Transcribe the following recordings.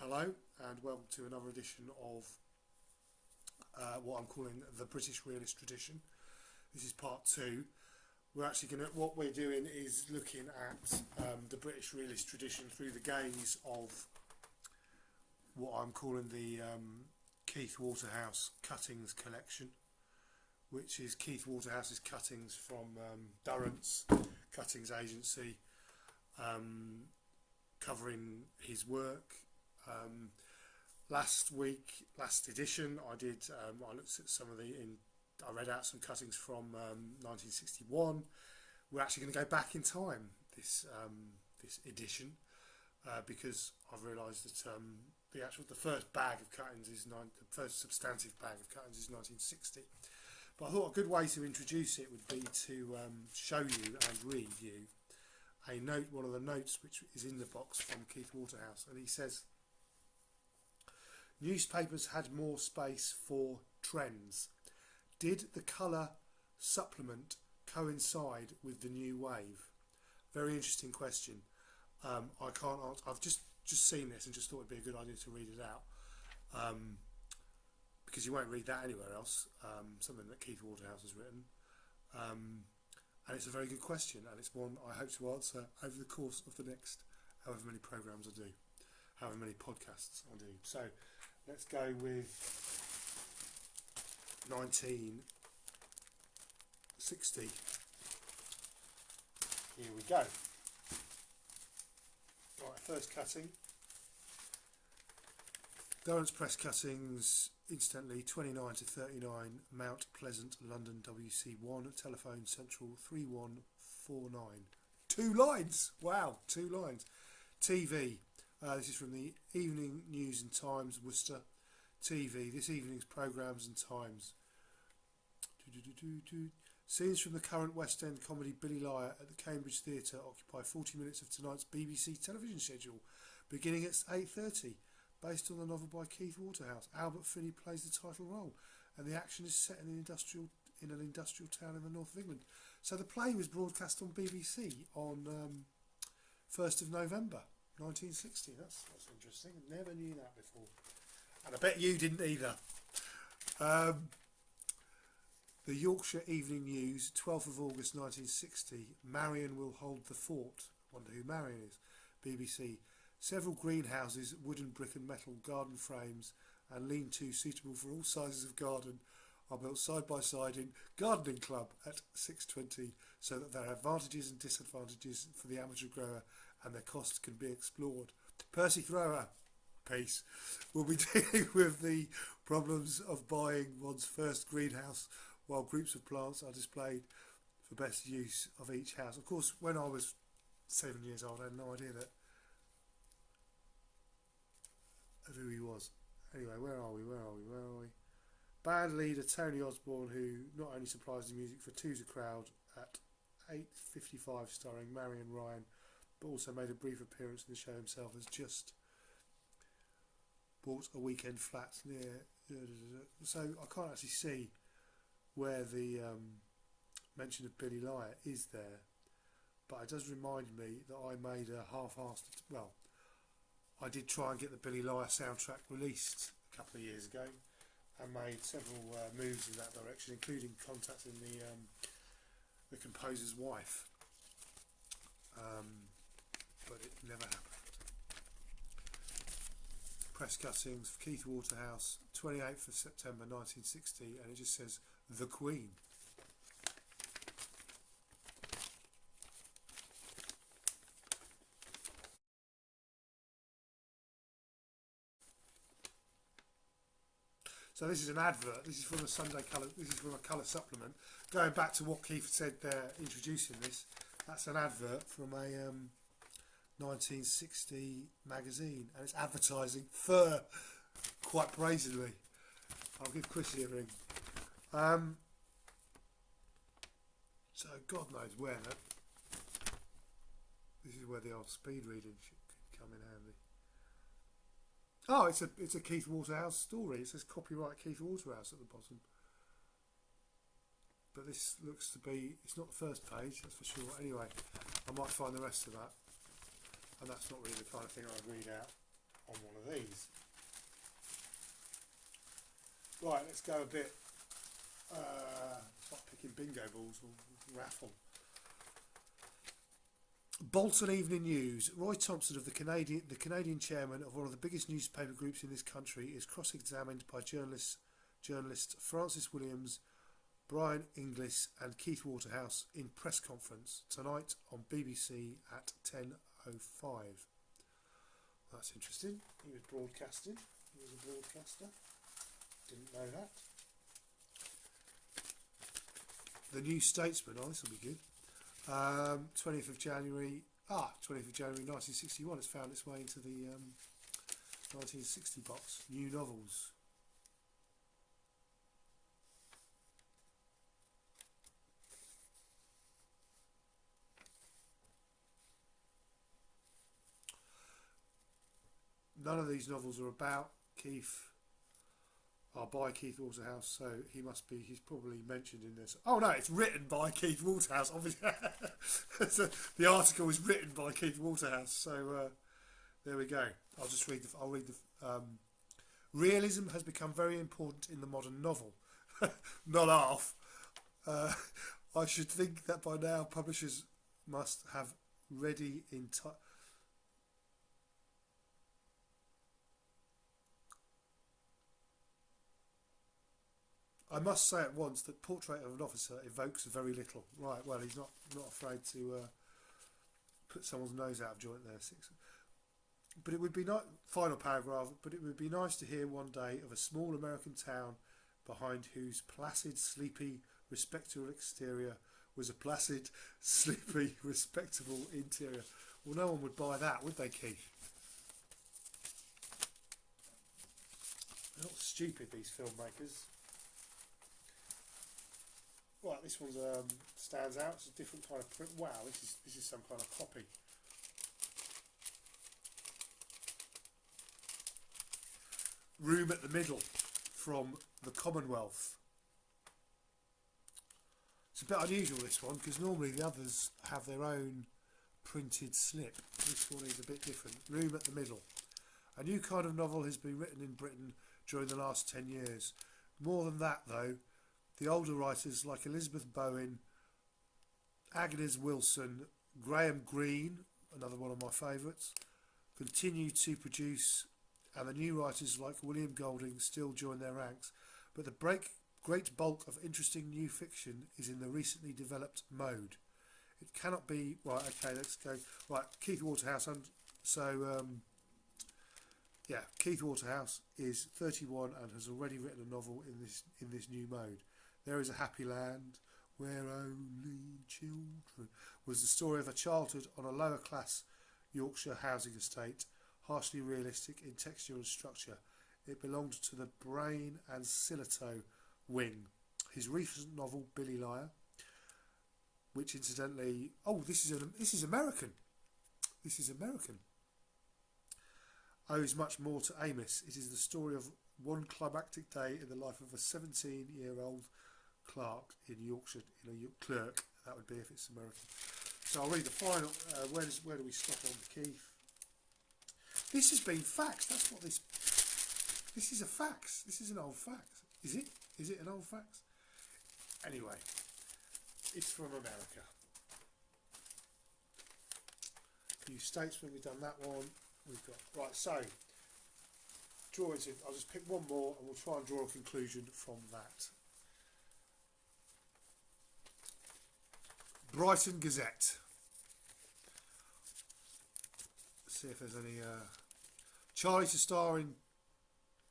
Hello and welcome to another edition of what I'm calling the British Realist Tradition. This is part two. What we're doing is looking at the British Realist Tradition through the gaze of what I'm calling the Keith Waterhouse Cuttings Collection, which is Keith Waterhouse's cuttings from Durrant's Cuttings Agency, covering his work. Last edition I looked at some of I read out some cuttings from 1961. We're actually going to go back in time this edition because I've realised that the first bag of cuttings the first substantive bag of cuttings is 1960. But I thought a good way to introduce it would be to show you and read you one of the notes which is in the box from Keith Waterhouse, and he says, "Newspapers had more space for trends. Did the colour supplement coincide with the new wave?" Very interesting question. I can't answer. I've just seen this and just thought it'd be a good idea to read it out, because you won't read that anywhere else. Something that Keith Waterhouse has written, and it's a very good question, and it's one I hope to answer over the course of the next however many programmes I do, however many podcasts I do. So let's go with 1960. Here we go. Right, first cutting. Durrant's Press Cuttings, incidentally 29 to 39 Mount Pleasant, London, WC1, telephone central 3149. 2 lines! Wow, 2 lines. TV. This is from the Evening News and Times, Worcester. TV. This evening's programmes and times. Scenes from the current West End comedy Billy Liar at the Cambridge Theatre occupy 40 minutes of tonight's BBC television schedule, beginning at 8:30. Based on the novel by Keith Waterhouse, Albert Finney plays the title role, and the action is set in an industrial town in the north of England. So the play was broadcast on BBC on 1st of November 1960. That's interesting. Never knew that before, and I bet you didn't either. The Yorkshire Evening News, 12th of August 1960. Marion will hold the fort. Wonder who Marion is. BBC. Several greenhouses, wooden, brick and metal garden frames and lean-to suitable for all sizes of garden are built side by side in Gardening Club at 6:20, so that there are advantages and disadvantages for the amateur grower and their costs can be explored. Percy Thrower piece will be dealing with the problems of buying one's first greenhouse while groups of plants are displayed for best use of each house. Of course, when I was 7 years old, I had no idea of who he was. Anyway, where are we? Band leader Tony Osborne, who not only supplies the music for Two's a Crowd at 8:55 starring Marion Ryan, but also made a brief appearance in the show himself, has just bought a weekend flat near... So I can't actually see where the mention of Billy Liar is there, but it does remind me that I made a half-assed... Well, I did try and get the Billy Liar soundtrack released a couple of years ago and made several moves in that direction, including contacting the composer's wife, but it never happened. Press cuttings for Keith Waterhouse, 28th of September 1960, and it just says The Queen. So this is an advert. This is from a Sunday Colour. This is from a colour supplement. Going back to what Keith said there, introducing this, that's an advert from a 1960 magazine, and it's advertising fur quite brazenly. I'll give Chrissy a ring. So God knows where that. This is where the old speed reading could come in handy. Oh, it's a Keith Waterhouse story. It says copyright Keith Waterhouse at the bottom. But this looks to be, it's not the first page, that's for sure. Anyway, I might find the rest of that. And that's not really the kind of thing I'd read out on one of these. Right, let's go a bit. It's like picking bingo balls or raffle. Bolton Evening News. Roy Thompson, of the Canadian chairman of one of the biggest newspaper groups in this country, is cross-examined by journalists Francis Williams, Brian Inglis and Keith Waterhouse in press conference tonight on BBC at 10:05. That's interesting. He was broadcasting. He was a broadcaster. Didn't know that. The New Statesman. Oh, this will be good. 20th of January 1961. It's found its way into the 1960 box. New novels. None of these novels are about Keith. Are by Keith Waterhouse, so he's probably mentioned in this. Oh no, it's written by Keith Waterhouse, obviously. So the article is written by Keith Waterhouse, so there we go. I'll read the realism has become very important in the modern novel. Not half. I should think that by now publishers must have ready in time. I must say at once that Portrait of an Officer evokes very little. Right, well, he's not afraid to put someone's nose out of joint there. But it would be not final paragraph. But it would be nice to hear one day of a small American town behind whose placid, sleepy, respectable exterior was a placid, sleepy, respectable interior. Well, no one would buy that, would they, Keith? They're not stupid, these filmmakers. Right, this one stands out. It's a different kind of print. Wow, this is some kind of copy. Room at the Middle from the Commonwealth. It's a bit unusual, this one, because normally the others have their own printed slip. This one is a bit different. Room at the Middle. A new kind of novel has been written in Britain during the last 10 years. More than that, though, the older writers like Elizabeth Bowen, Agnes Wilson, Graham Greene, another one of my favourites, continue to produce, and the new writers like William Golding still join their ranks. But the great bulk of interesting new fiction is in the recently developed mode. It cannot be... Right, okay, let's go. Right, Keith Waterhouse. Keith Waterhouse is 31 and has already written a novel in this new mode. There is a Happy Land where only children was the story of a childhood on a lower class Yorkshire housing estate, harshly realistic in texture and structure. It belonged to the Brain and Silito wing. His recent novel Billy Liar, which incidentally, this is American. This is American. Owes much more to Amos. It is the story of one climactic day in the life of a 17-year-old clerk in Yorkshire, clerk, that would be if it's American. So I'll read the final. Where do we stop on Keith? This has been faxed. That's what this is a fax. This is an old fax. Is it? Is it an old fax? Anyway, it's from America. New Statesman, we've done that one. We've got right. So drawings. I'll just pick one more, and we'll try and draw a conclusion from that. Brighton Gazette. Let's see if there's any Charlie to star in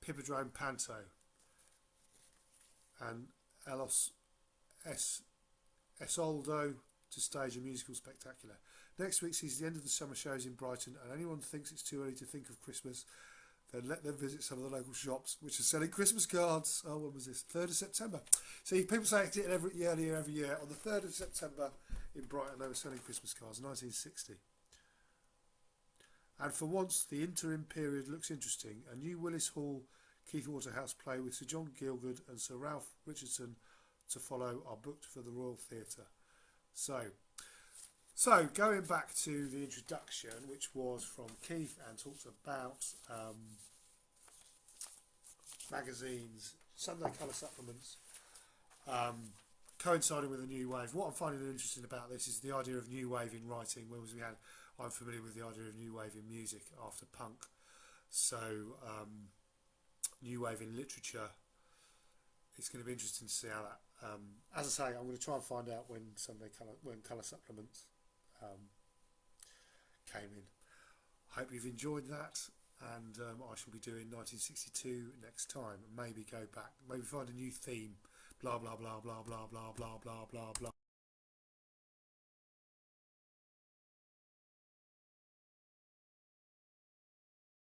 Hippodrome Panto, and Esoldo to stage a musical spectacular. Next week sees the end of the summer shows in Brighton, and anyone thinks it's too early to think of Christmas, then let them visit some of the local shops which are selling Christmas cards. Oh, when was this? 3rd of September. See, people say it's every year. On the 3rd of September in Brighton, they were selling Christmas cards, 1960. And for once, the interim period looks interesting. A new Willis Hall Keith Waterhouse play with Sir John Gielgud and Sir Ralph Richardson to follow are booked for the Royal Theatre. So, So, going back to the introduction, which was from Keith and talks about magazines, Sunday colour supplements, coinciding with the new wave. What I'm finding interesting about this is the idea of new wave in writing. Whereas I'm familiar with the idea of new wave in music after punk. So, new wave in literature. It's going to be interesting to see how that. As I say, I'm going to try and find out when colour supplements came in. I hope you've enjoyed that, and I shall be doing 1962 next time. Maybe go back, maybe find a new theme. Blah blah blah blah blah blah blah blah blah blah.